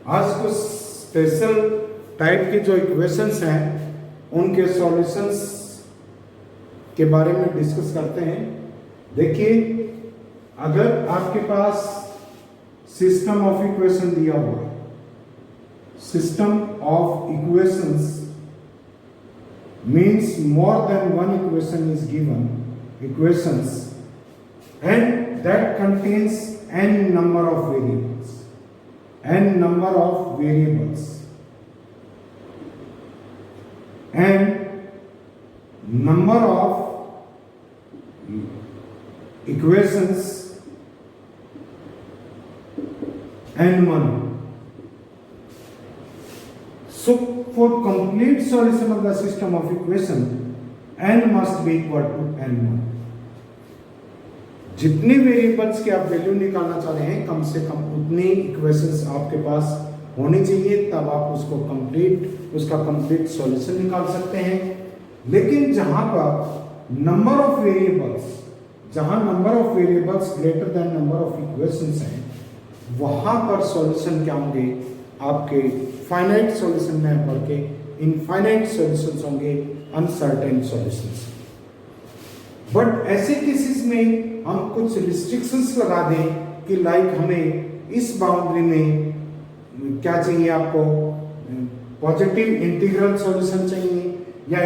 आज कुछ special type के जो इक्वेशंस हैं उनके सॉल्यूशंस के बारे में डिस्कस करते हैं। देखिए, अगर आपके पास सिस्टम ऑफ इक्वेशन दिया हुआ है, system of equations means more than one equation is given, equations, and that contains n number of variables, and number of equations n1. So for complete solution of the system of equation, n must be equal to n1. जितने variables के आप value निकालना चाह रहे हैं, कम से कम उतनी equations आपके पास होनी चाहिए, तब आप उसका कंप्लीट सॉल्यूशन निकाल सकते हैं। लेकिन जहां पर number of variables greater than number of equations हैं, वहां पर सॉल्यूशन क्या होंगे? आपके फाइनाइट सॉल्यूशन न बढ़ के इनफाइनाइट सॉल्यूशंस होंगे, अनसर्टेन सॉल्यूशंस। बट ऐसे केसेस में हम कुछ रिस्ट्रिक्शंस लगा दें कि लाइक हमें इस बाउंड्री में क्या चाहिए, आपको पॉजिटिव इंटीग्रल सॉल्यूशन चाहिए या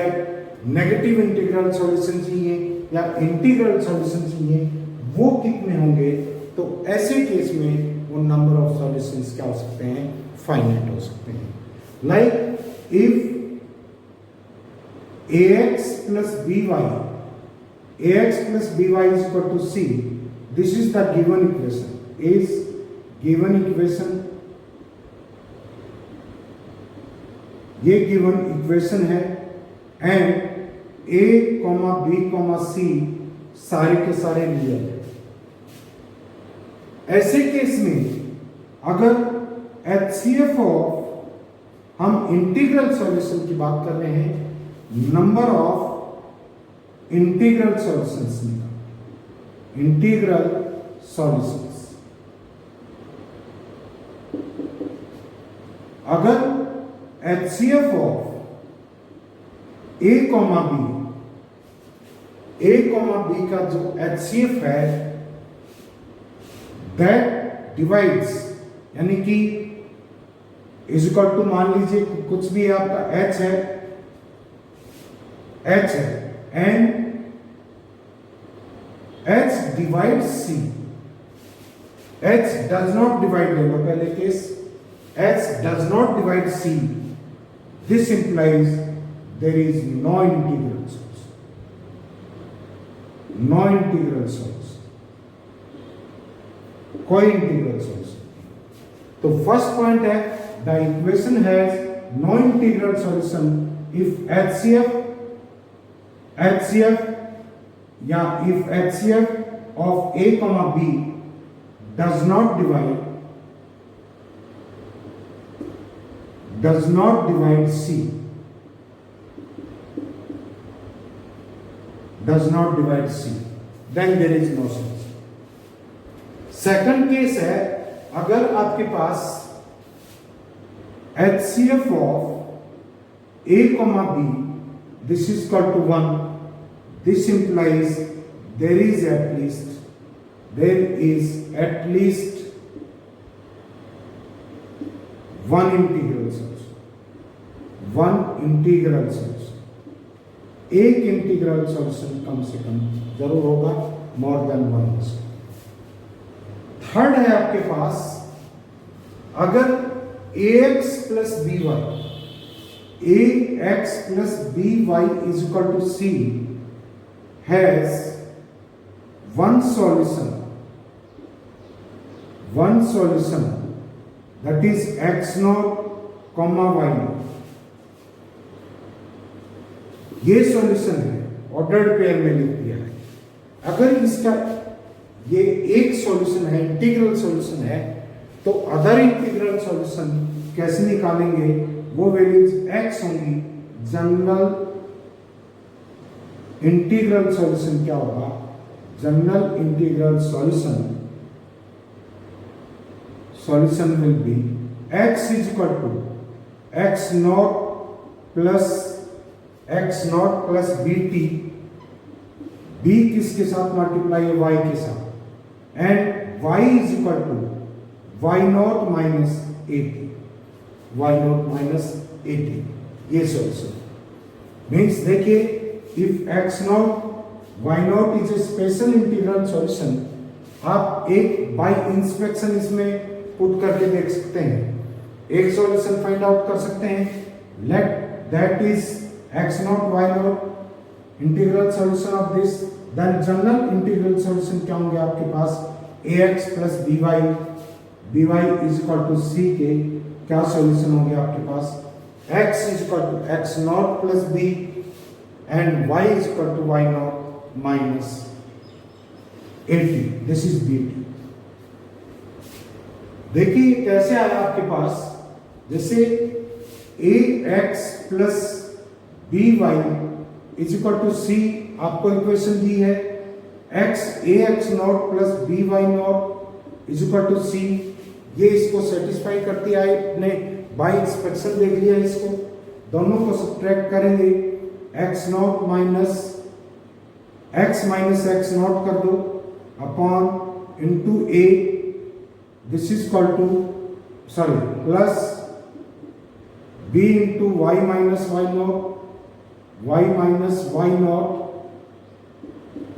नेगेटिव इंटीग्रल सॉल्यूशन चाहिए या इंटीग्रल सॉल्यूशन चाहिए, वो कितने होंगे? तो ऐसे केस में वो नंबर ऑफ सॉल्यूशंस क्या हो सकते हैं? फाइनाइट हो सकते हैं। Like if ax plus by is equal to c, this is the given equation, ये गिवन इक्वेशन है, एंड a, b, c सारे के सारे रियल है। ऐसे केस में अगर HCF ऑफ हम इंटीग्रल सॉल्यूशन की बात कर रहे हैं, नंबर ऑफ इंटीग्रल सॉल्यूशंस निकाल, इंटीग्रल सॉल्यूशंस। अगर HCF ऑफ a, b का जो HCF है, दैट डिवाइड्स, यानी कि इज इक्वल टू, मान लीजिए कुछ भी आपका h है and h divide c, h does not divide, ले लो पहले केस, h does not divide c, this implies there is no integral solution, कोई इंटीग्रल सॉल्यूशन। तो फर्स्ट पॉइंट है, the equation has no integral solution if HCF या if HCF of a, b does not divide c, then there is no solution. Second case है, अगर आपके पास HCF of a, b this is equal to 1, this implies there is at least one integral solution, एक integral solution कम से कम जरूर होगा, more than one. Third है आपके पास, अगर ax plus by is equal to c has one solution that is x0, y0, ये solution है, ordered pair में लिख दिया है। अगर इसका ये एक सॉल्यूशन है, इंटीग्रल सॉल्यूशन है, तो अदर इंटीग्रल सॉल्यूशन कैसे निकालेंगे? वो वैल्यूज x होंगी, जनरल इंटीग्रल सॉल्यूशन क्या होगा? General integral solution will be x is equal to x not plus b t, b किसके साथ मल्टीप्लाई है, y के साथ, and y is equal to y not minus 80, y not minus 80। ये solution means देखिए, if x not y not is a special integral solution, आप एक bye inspection इसमें पुट करके देख सकते हैं, एक सॉल्यूशन फाइंड आउट कर सकते हैं। Let that is x not y not integral solution of this, then general integral solution क्या होंगे आपके पास, ax plus by is equal to c के क्या सॉल्यूशन होंगे आपके पास, x is equal to x not plus b and y is equal to y not minus 80, this is bt। देखिए कैसे आया आपके पास, जैसे ax plus by is equal to c, आपको इक्वेशन दी है, ax not plus by not is equal to c, ये इसको सेटिस्फाई करती है, आपने बाय इंस्पेक्शन देख लिया इसको, दोनों को सब्ट्रैक्ट करेंगे, x not minus x not कर दो upon into a, this is equal to plus b into y minus y not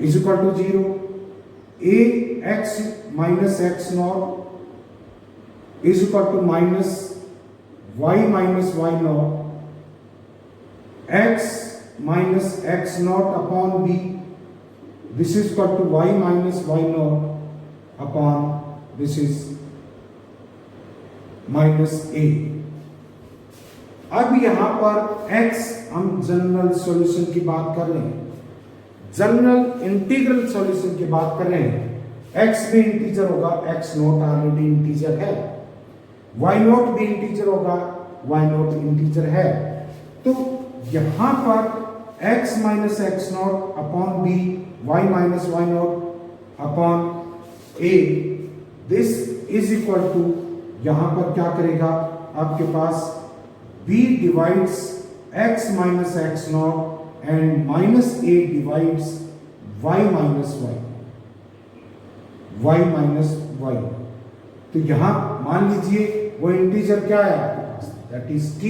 is equal to 0, a minus x not is equal to minus y not, x not upon b, this is equal to y not upon this is minus a। अब यहां पर x, हम general solution की बात कर रहे हैं, general integral solution की बात कर रहे हैं, x भी इंटीजर होगा, x नॉट ऑलरेडी इंटीजर है, y नॉट भी इंटीजर होगा, y नॉट इंटीजर है, तो यहां पर x minus x not upon b, y minus y not upon a, this is equal to, यहां पर क्या करेगा आपके पास, b divides x minus x not and minus a divides y minus y, तो यहां मान लीजिए वो इंटीजर क्या है आपके पास, दैट इज t,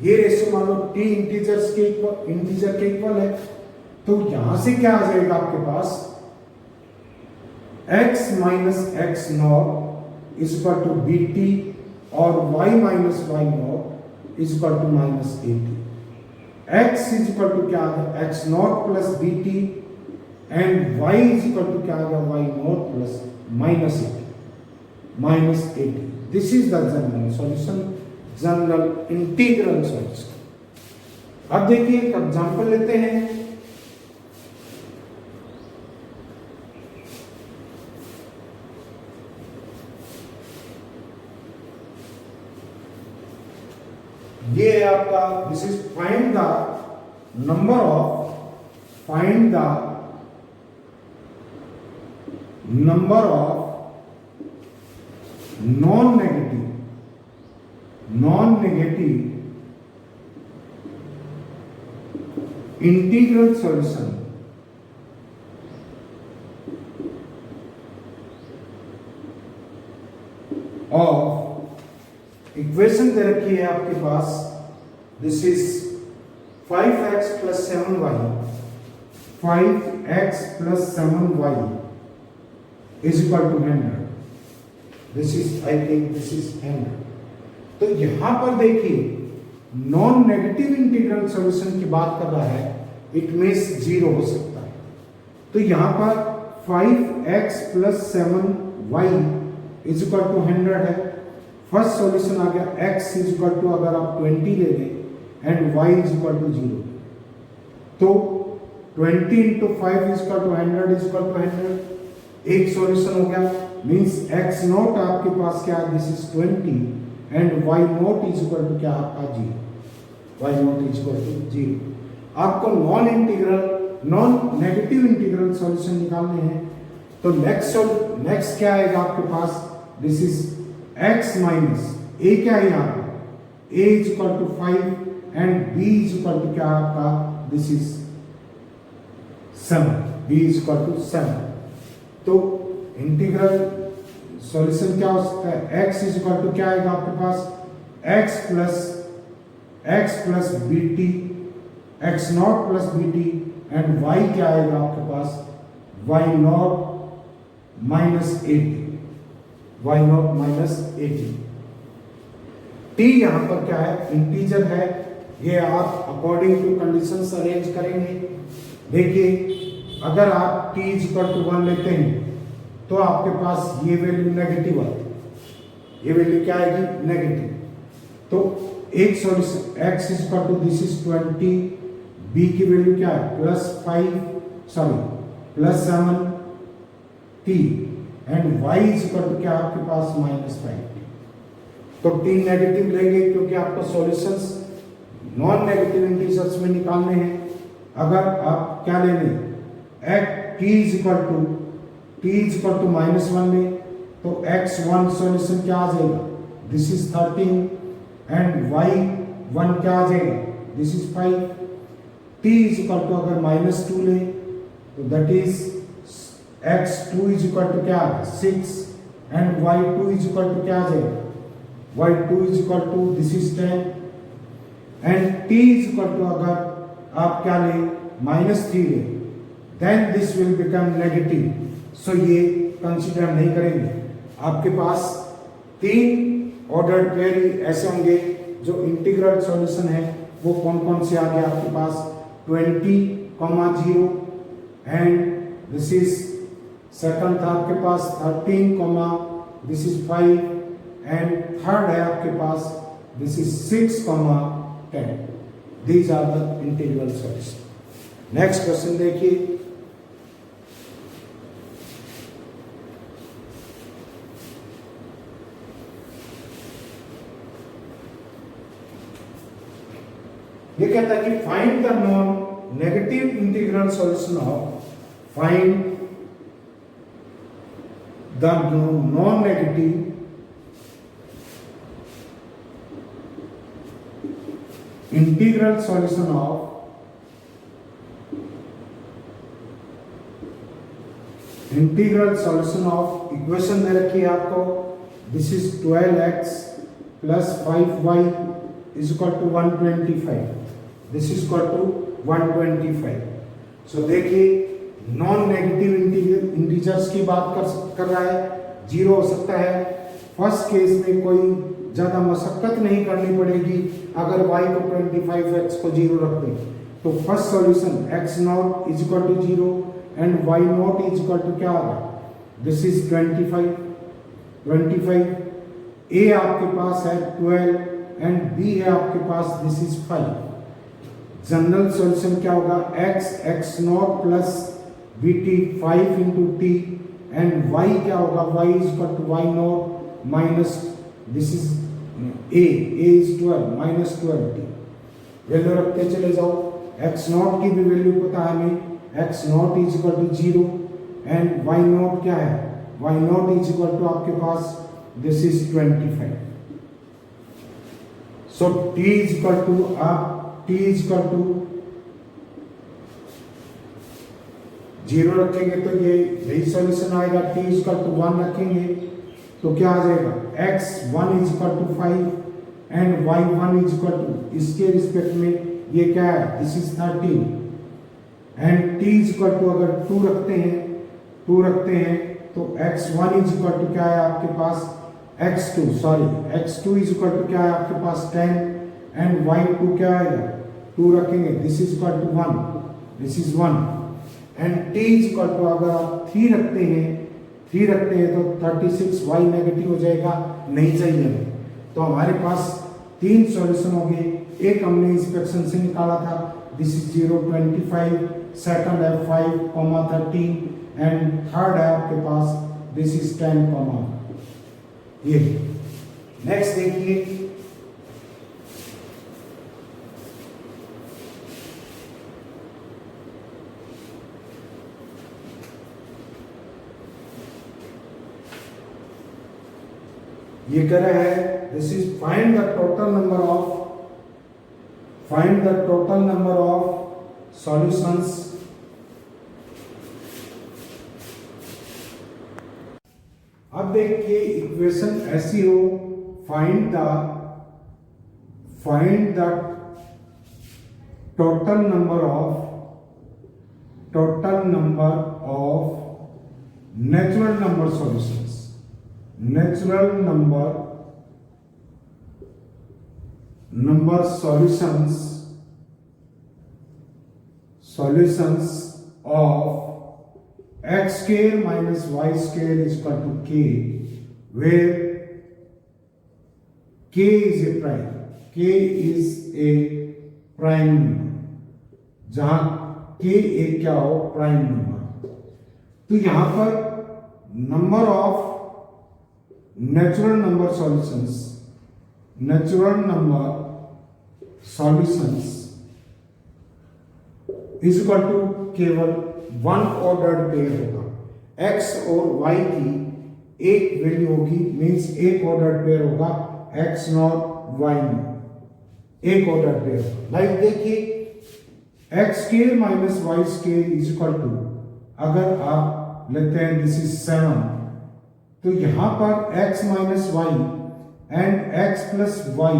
ये रेशियो मान लो t इंटीजर के इक्वल है, तो यहां से क्या आ जाएगा आपके पास, x minus x not is equal to bt और y minus y not is equal to minus 80, x is equal to क्या आ गया, x not plus bt and y is equal to क्या आ गया, y not plus minus 80। This is the general solution, general integral solution. अब देखिए एक example लेते हैं, ये है आपका, this is find the number of non-negative integral solution of equation दे रखी है आपके पास, this is 5x plus 7y, 5x plus 7y is equal to 100, this is, I think this is 100। तो यहां पर देखिए नॉन नेगेटिव इंटीग्रल सॉल्यूशन की बात कर रहा है, इट मींस 0 हो सकता है, तो यहां पर 5x plus 7y is equal to 100 है, फर्स्ट सॉल्यूशन आ गया, x इज इक्वल टू, अगर आप 20 ले लें and y is equal to 0, तो 20 into 5 is equal to 100 is equal to 100, एक सॉल्यूशन हो गया, मींस x नॉट आपके पास क्या है, this is 20 and y not is equal to क्या आपका 0, y not is equal to 0। आपको नॉन नेगेटिव इंटीग्रल सॉल्यूशन निकालने हैं, तो नेक्स्ट क्या आएगा आपके पास, this is x minus A क्या है यहाँ पे, A is equal to 5 and B is equal to क्या आपका, this is 7, B is equal to 7। तो इंटीग्रल सॉल्यूशन क्या हो सकता है, x इज इक्वल टू क्या आएगा आपके पास, x plus b t, x not plus b t, and y क्या आएगा आपके पास, y not minus 80, y not minus 80। t यहां पर क्या है, इंटीजर है, ये आप अकॉर्डिंग टू कंडीशंस अरेंज करेंगे। देखिए अगर आप t इज इक्वल टू 1 लेते हैं तो आपके पास ये वैल्यू नेगेटिव आती है, ये वैल्यू क्या आएगी, नेगेटिव। तो एक solution x is equal to this is 20, b की वैल्यू क्या है plus 7 t, and y is equal to क्या आपके पास -5t। तो t नेगेटिव लेंगे क्योंकि आपको सॉल्यूशंस नॉन नेगेटिव इंटीजर्स में निकालने हैं। अगर आप क्या लेंगे, t इज इक्वल टू -1 ले तो x1 सॉल्यूशन क्या आ जाएगा, दिस इज 13, एंड y1 क्या आ जाएगा, this is 5। t is equal to अगर -2 ले तो that is x2 is equal to क्या 6, and y2 is equal to क्या आ जाएगा, y2 is equal to this is 10, and t is equal to अगर आप क्या ले -3 ले, then this will become negative. So ये कंसीडर नहीं करेंगे। आपके पास 3 ऑर्डर्ड पेयर ऐसे होंगे जो इंटीग्रल सॉल्यूशन है, वो कौन कौन से आ गए आपके पास, 20, 0, एंड दिस इज सेकंड था आपके पास 13, दिस इज 5, एंड थर्ड है आपके पास this is 6, 10। These are the integral solution. Next question देखिए, ये कहता है कि find the non negative integral solution of, find the non negative integral solution of equation दे रखी है आपको, this is 12x plus 5y is equal to 125, this is equal to 125। सो देखिए नॉन नेगेटिव इंटीजर्स की बात कर रहा है, 0 हो सकता है। फर्स्ट केस में कोई ज्यादा मशक्कत नहीं करनी पड़ेगी, अगर y को 25 x को 0 रख दें तो first solution x not is equal to 0 and y not is equal to क्या होगा, दिस इज 25। a आपके पास है 12 एंड b है आपके पास दिस इज 5। जनरल सॉल्यूशन क्या होगा, x not plus bt 5 into t, and y क्या होगा, y is equal to y not minus this is a is 12 minus 12t। Value रखते चले जाओ, x नॉट की भी वैल्यू पता है हमें, x not is equal to 0 and y not क्या है, y not is equal to आपके पास this is 25। So t is equal to t is equal to 0 रखेंगे तो ये यही सॉल्यूशन आएगा, t इज इक्वल टू 1 रखेंगे तो क्या आ जाएगा, x1 इज इक्वल टू 5 एंड y1 इज इक्वल टू, इसके रिस्पेक्ट में ये क्या है, this is 13, and t is equal to अगर 2 रखते हैं तो x1 इज इक्वल टू क्या है आपके पास, x2 इज इक्वल टू क्या है आपके पास 10, एंड y2 क्या आएगा, 2 रखेंगे, this is equal to 1, this is 1, and t is equal to अगर आप 3 रखते हैं तो 36, y नेगेटिव हो जाएगा, नहीं चाहिए हमें। तो हमारे पास 3 सॉल्यूशन हो गए, एक हमने इंस्पेक्शन से निकाला था, दिस इज 0, 25, सेकंड है 5, 13, एंड थर्ड है आपके पास दिस इज 10, ये। नेक्स्ट देखिए, ये कह रहा है this is find the total number of solutions अब देखिए इक्वेशन ऐसी हो find the total number of natural number solutions of x square minus y square is equal to k, where k is a prime number, जहां k एक क्या हो prime number. तो यहां पर number of natural number solutions is equal to केवल one ordered pair होगा। x और y की एक वैल्यू होगी, मींस एक ऑर्डर्ड पेयर होगा, x नॉट y नॉट, एक ऑर्डर्ड पेयर होगा। लाइक देखिए x square minus y square is equal to, अगर आप लेते हैं दिस इज 7, तो यहां पर x minus y and x plus y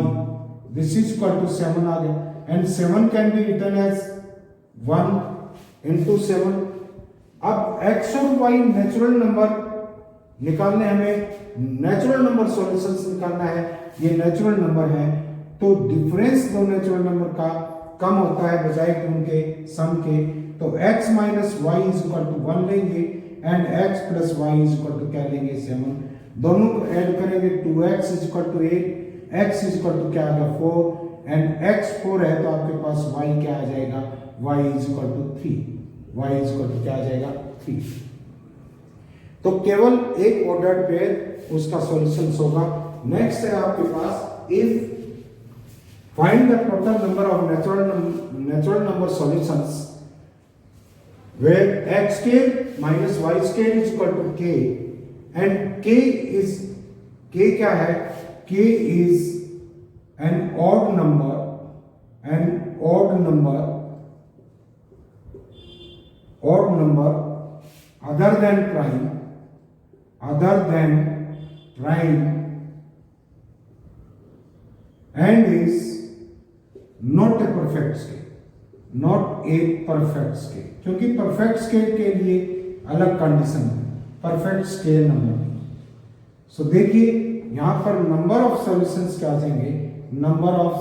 this is equal to 7 आ गया, and 7 can be written as 1 into 7। अब x और y नेचुरल नंबर निकालने, हमें नेचुरल नंबर सॉल्यूशंस निकालना है, ये नेचुरल नंबर है, तो डिफरेंस दो नेचुरल नंबर का कम होता है बजाय कि उनके सम के, तो x minus y is equal to 1 लेंगे and x plus y is equal to क्या लेंगे 7, दोनों को ऐड करेंगे 2x is equal to 8, x is equal to क्या आएगा 4 एंड x 4 है तो आपके पास y क्या आ जाएगा y is equal to 3, y is equal to क्या आ जाएगा 3। तो केवल एक ऑर्डर्ड पेयर उसका सॉल्यूशन होगा। नेक्स्ट है आपके पास if find the total number of natural number solutions where x square minus y square is equal to k and k क्या है, k is an odd number other than prime and is not a perfect scale, क्योंकि perfect scale के लिए अलग condition है, perfect scale number. सो देखिए यहां पर नंबर ऑफ सॉल्यूशंस क्या आ जाएंगे, नंबर ऑफ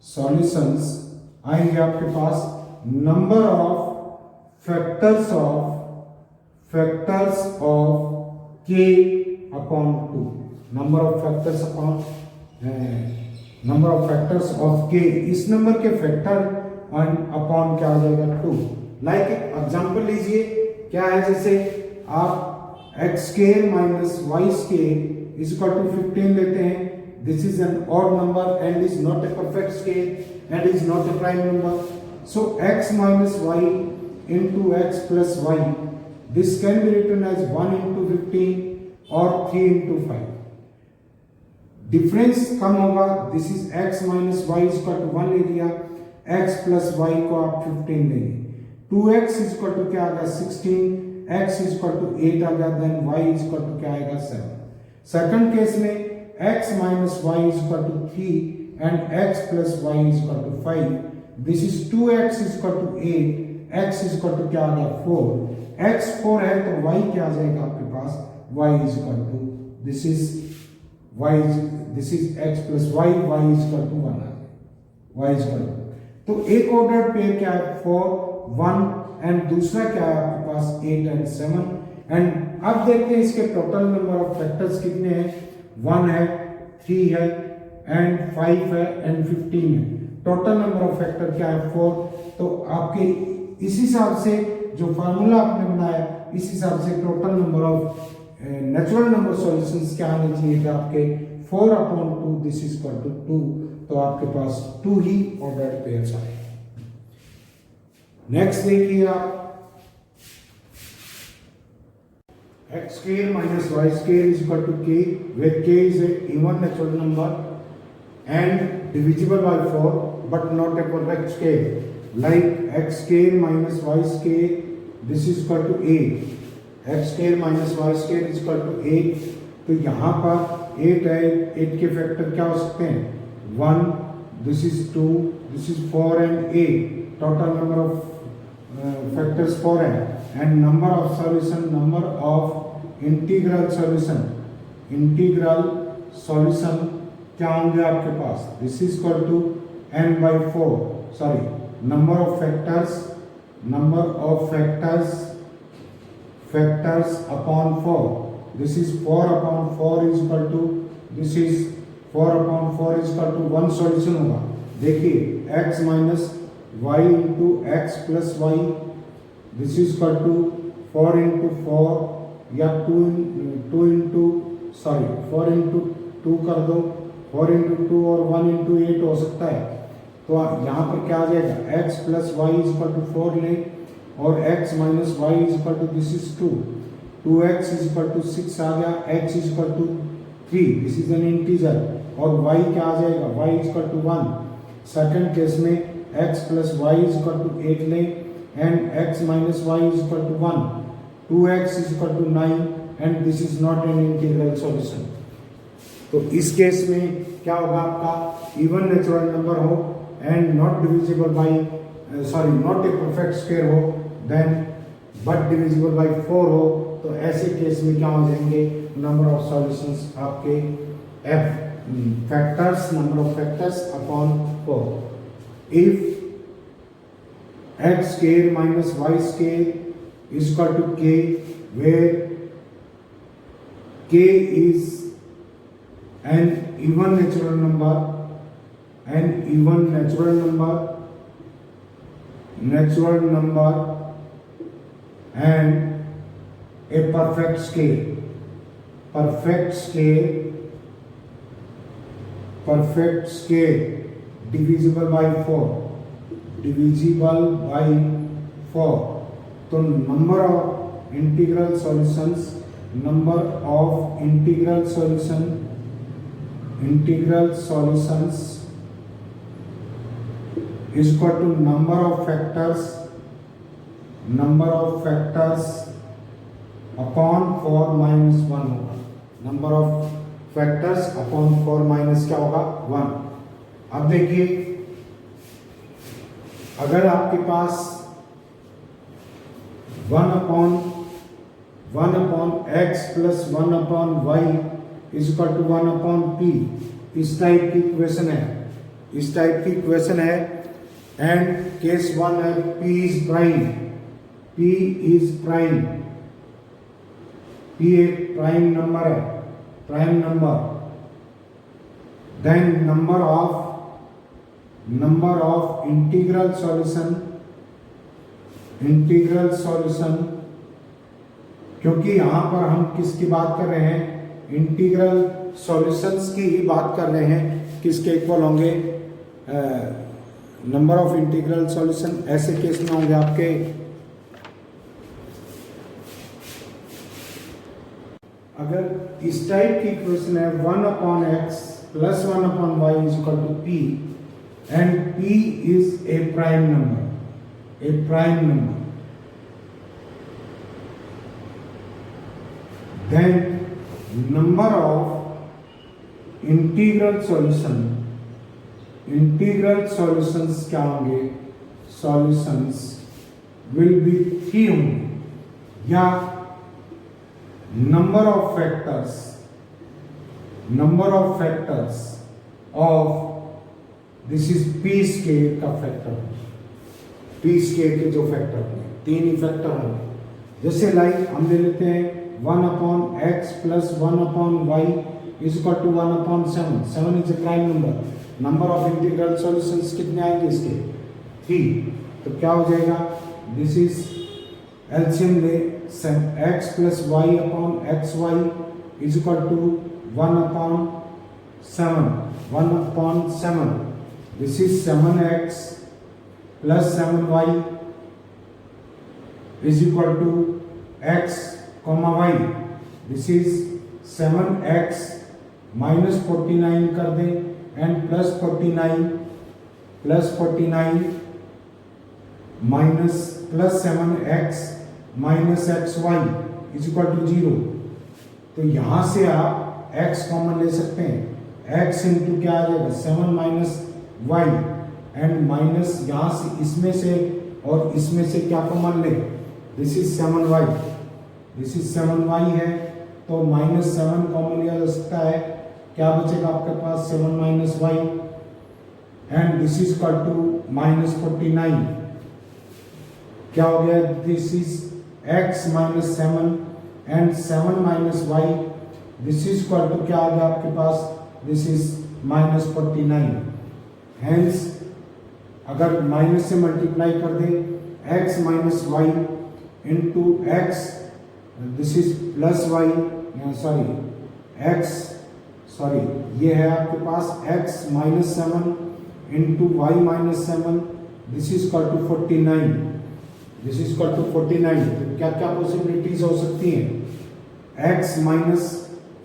सॉल्यूशंस आएंगे आपके पास number of factors of k upon 2, number of factors of k, इस नंबर के फैक्टर अपॉन क्या आ जाएगा 2। लाइक एग्जांपल लीजिए, क्या है, जैसे आप x square minus y square is equal to 15 लेते हैं, this is an odd number and is not a perfect square and is not a prime number, so x minus y into x plus y, this can be written as 1 into 15 or 3 into 5। Difference कम होगा, this is x minus y is equal to 1 ले लिया, x plus y को आप 15 लेंगे, 2x is equal to क्या आ गया 16, x इज इक्वल टू 8 आ गया, then y is equal to क्या आएगा 7। सेकंड केस में x minus y is equal to 3 and x plus y is equal to 5, this is 2x is equal to 8, x is equal to क्या आ गया 4, x 4 है तो y क्या आ जाएगा आपके पास, y is equal to this is x plus y, y is equal to 1 आ जाएगा, y इज इक्वल टू, तो एक ऑर्डर पेयर क्या है 4 1 एंड दूसरा क्या है आपके पास 8 एंड 7। एंड अब देखते हैं इसके टोटल नंबर ऑफ फैक्टर्स कितने हैं, 1 है, 3 है एंड 5 है एंड 15 है। टोटल नंबर ऑफ फैक्टर क्या है 4। तो आपके इस हिसाब से जो फार्मूला आपने बनाया, इस हिसाब से total number of natural number solutions क्या आने चाहिए थे आपके 4/2, दिस इज इक्वल टू 2, तो आपके पास 2 ही ऑर्डर्ड पेयर्स आए। नेक्स्ट देखिए आप x square minus y square is equal to k, where k is a even natural number and divisible by 4 but not a perfect square, like x square minus y square, this is equal to 8, x square minus y square is equal to 8. तो यहाँ पर 8 है, 8 के factor क्या हो सकते हैं 1, this is 2, this is 4 and 8, total number of factors 4 है, and number of solution, number of integral solution क्या होंगे आपके पास, this is equal to n by 4, sorry, number of factors upon 4, this is 4 upon 4 is equal to, this is 4 upon 4 is equal to 1 solution होगा. देखिए x minus y into x plus y, this is equal to 4 into 4 या 4 into 2 कर दो, 4 into 2 और 1 into 8 हो सकता है. तो यहाँ पर क्या आ जाएगा, x plus y is equal to 4 ले और x minus y is equal to, this is 2, 2x is equal to 6 आ गया, x is equal to 3, this is an integer, और y क्या आ जाएगा, y is equal to 1. Second case में x plus y is equal to 8 ले and x minus y is equal to 1, 2x is equal to 9 and this is not an integral solution. तो इस case में क्या होगा, आपका even natural number हो and not divisible by, not a perfect square हो, then but divisible by 4 हो, तो ऐसे केस में क्या हो जाएंगे, नंबर ऑफ सॉल्यूशंस आपके f factors, number of factors upon 4. If x square minus y square is equal to k, where k is an even natural number and a perfect scale divisible by 4, तो number of integral solutions is equal to number of factors upon 4 minus 1 होगा. Number of factors upon 4 minus क्या होगा 1. अब देखिए, अगर आपके पास 1 upon x plus 1 upon y is equal to 1 upon p, इस type की इक्वेशन है, एंड केस 1 है p is prime, p एक प्राइम नंबर है, then number of integral solution, क्योंकि यहाँ पर हम किसकी बात कर रहे हैं, इंटीग्रल सॉल्यूशंस की ही बात कर रहे हैं, किसके इक्वल होंगे, नंबर ऑफ इंटीग्रल सॉल्यूशन. ऐसे केस में होंगे आपके अगर इस टाइप की इक्वेशन है 1 upon x plus 1 upon y is equal to p and p is a prime number, then number of integral solutions क्या होंगे, solutions will be 3 होंगे, या number of factors of this is p square का factor, p square के जो factor होंगे 3 ही factor होंगे. जैसे लाइक हम ले लेते हैं 1 upon x plus 1 upon y is equal to 1 upon 7. 7 is a prime number. Number of integral solutions कितने आएंगे इसके 3. तो क्या हो जाएगा, दिस इज एलसीएम ले, x plus y upon xy is equal to 1 upon 7. This is 7x plus 7y is equal to x, y. This is 7x minus 49 कर दे and plus 49 minus plus 7x minus XY is equal to 0। तो यहां से आप x common ले सकते हैं, x into क्या आ जाएगा 7 माइनस y एंड माइनस यहां से इसमें से और इसमें से क्या कॉमन ले, this is 7y, this is 7y है तो माइनस 7 कॉमन लिया जा सकता है, क्या बचेगा आपके पास 7 minus y and this is equal to minus 49, क्या हो गया this is x minus 7 and 7 minus y, this is equal to क्या आ गया आपके पास, दिस इज माइनस 49। हेंस अगर माइनस से मल्टीप्लाई कर दे x minus y into x, this is plus y, sorry ये है आपके पास x minus 7 into y minus 7, this is equal to 49, this is equal to 49। तो क्या क्या पॉसिबिलिटीज हो सकती हैं, x माइनस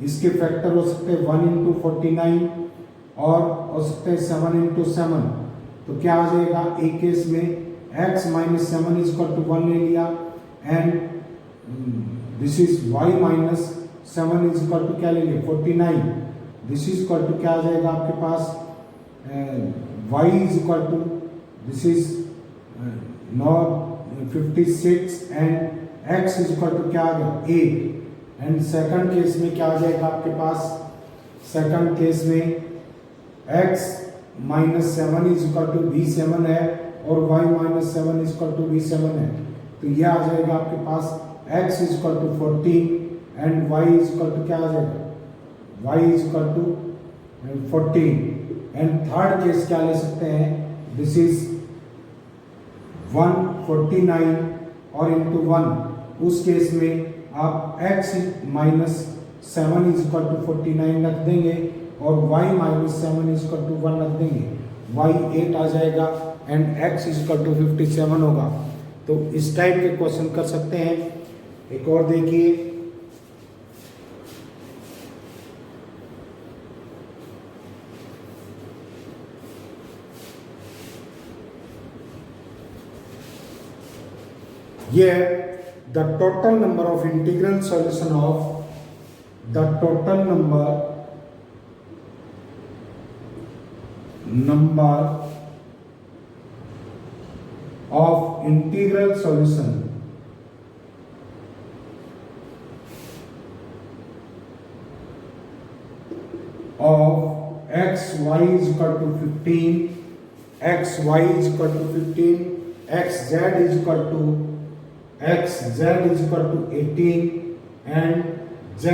इसके फैक्टर हो सकते हैं 1 इंटू 49 और हो सकते हैं 7 इंटू 7। तो क्या आ जाएगा, एक केस में x minus 7 is equal to 1 ले लिया and this is y minus 7 is equal to क्या ले लिया 49, दिस इज इक्वल टू क्या आ जाएगा आपके पास y is equal to this is not 56 and x is equal to क्या आ गया 8। एंड सेकंड केस में क्या आ जाएगा आपके पास, सेकंड केस में x minus 7 is equal to b7 है और y minus 7 is equal to b7 है। तो यह आ जाएगा आपके पास x is equal to 14 and y is equal to क्या आ जाएगा, y is equal to 14। And third case क्या ले सकते हैं, दिस इज 149 और इंटू 1, उस केस में आप x minus 7 is equal to 49 रख देंगे और y minus 7 is equal to 1 रख देंगे, y 8 आ जाएगा and x is equal to 57 होगा। तो इस टाइप के क्वेश्चन कर सकते हैं। एक और देखिए, ये the total number of integral solution of the total number of integral solution of x y is equal to 15, x y is equal to 15, x z is equal to 18 and z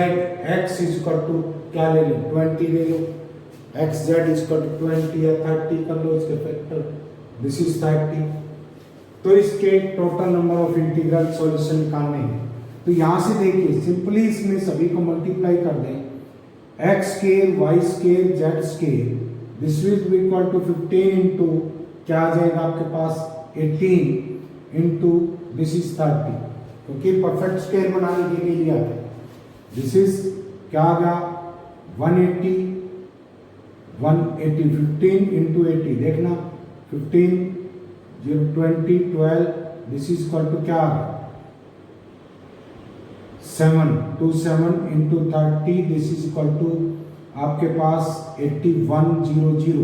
x is equal to क्या ले लो 20 ले लो, x z is equal to 20 या 30 कर लो इसके factor, this is 30। तो इसके total number of integral solution निकालने हैं। तो यहां से देखिए सिंपली इसमें सभी को मल्टीप्लाई कर दें, x square y square z square, this will be equal to 15 into क्या आ जाएगा आपके पास 18 इंटू दिस इज 30, क्योंकि परफेक्ट स्केयर बनाने के लिए लिया है। दिस इज क्या आ गया 180 15 इंटू 80, देखना 15 0 20 12, दिस इज इक्वल टू क्या आ गया 7 27 into 30, this is equal to आपके पास 8100।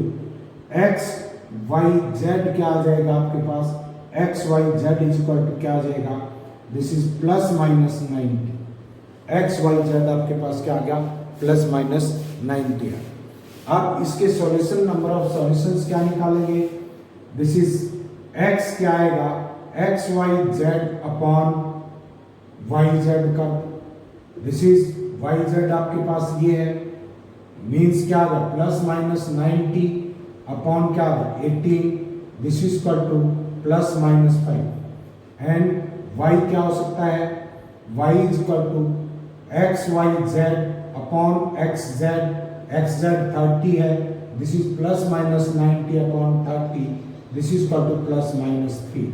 एक्स वाई जेड क्या आ जाएगा आपके पास, x y z is equal to क्या आ जाएगा, this is plus minus 90। X y z आपके पास क्या आ गया प्लस माइनस 90। अब इसके सॉल्यूशन नंबर ऑफ सॉल्यूशंस क्या निकालेंगे, दिस इज x क्या आएगा x y z upon y z का, दिस इज वाई जेड आपके पास ये है, मीन्स क्या आएगा प्लस माइनस 90 अपॉन क्या आएगा 18, this is equal to plus minus 5 and y क्या हो सकता है, y is equal to x y z upon x z 30 है, this is plus minus 90 upon 30, this is equal to plus minus 3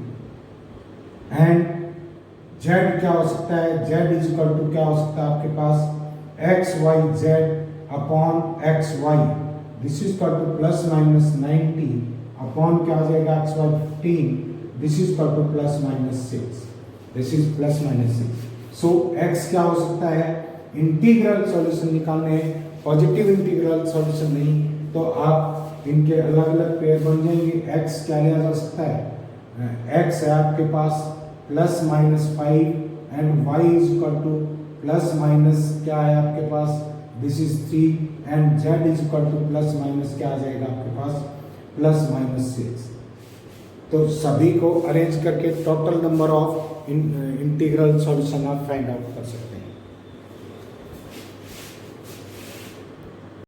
and z क्या हो सकता है, z is equal to क्या हो सकता है आपके पास x y z upon x y, this is equal to plus minus 90 upon क्या हो जाएगा x y 15, this is equal to plus minus 6, this is plus minus 6। So x क्या हो सकता है, इंटीग्रल सॉल्यूशन निकालने हैं, पॉजिटिव इंटीग्रल सॉल्यूशन नहीं, तो आप इनके अलग अलग पेयर बन जाएंगे। x क्या लिया जा सकता है, x है आपके पास plus minus 5 and y is equal to plus minus क्या है आपके पास, this is 3 and z is equal to plus minus क्या आ जाएगा आपके पास प्लस माइनस 6। तो सभी को अरेंज करके total number of integral solution आप फाइंड आउट कर सकते हैं।